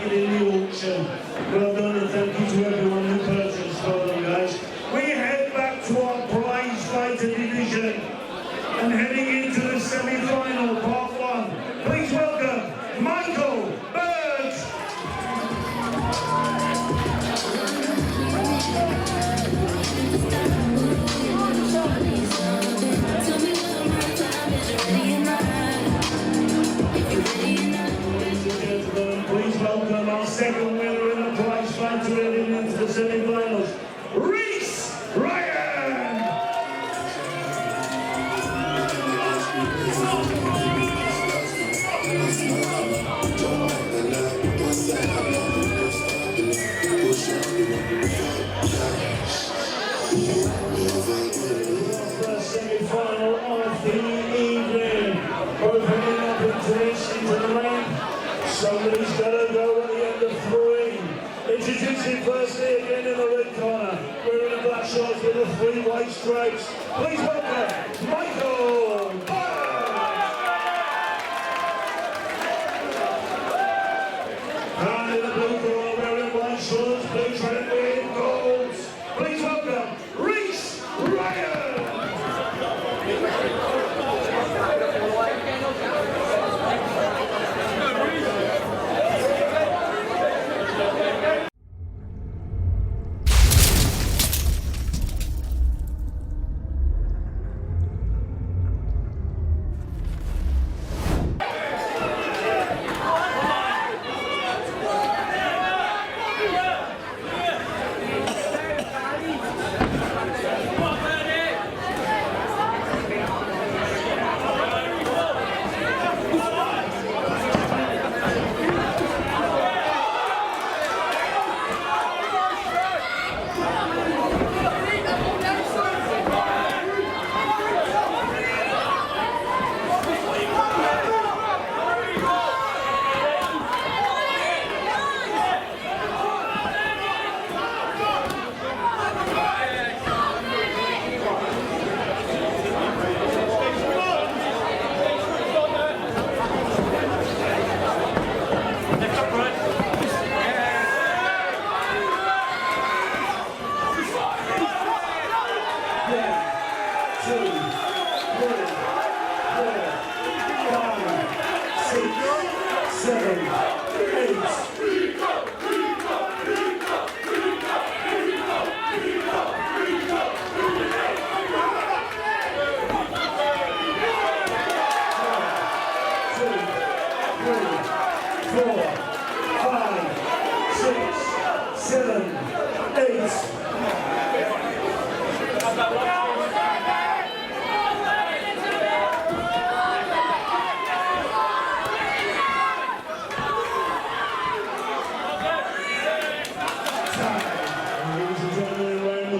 it in the auction. Well done, and thank you to everyone who purchased for them, guys. We head back to our prize fighter division and heading into the semi-final, part one. Please welcome Michael Birds. Please welcome our second winner in the prize fight to heading into the semi-finals, Reece, Bryan! First semi-final of the evening. Opening up into the lane. Somebody's got to go at the end of three. Introducing firstly again in the red corner, wearing a black shorts with the 3 white stripes. Please welcome Michael Bird. And in the blue corner, wearing white shorts, blue trim with golds. Please welcome Reece, Bryan.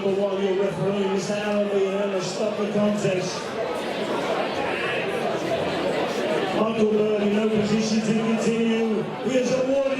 While your referee is Aaron to stop the contest. Michael Bird in no position to continue. He is awarded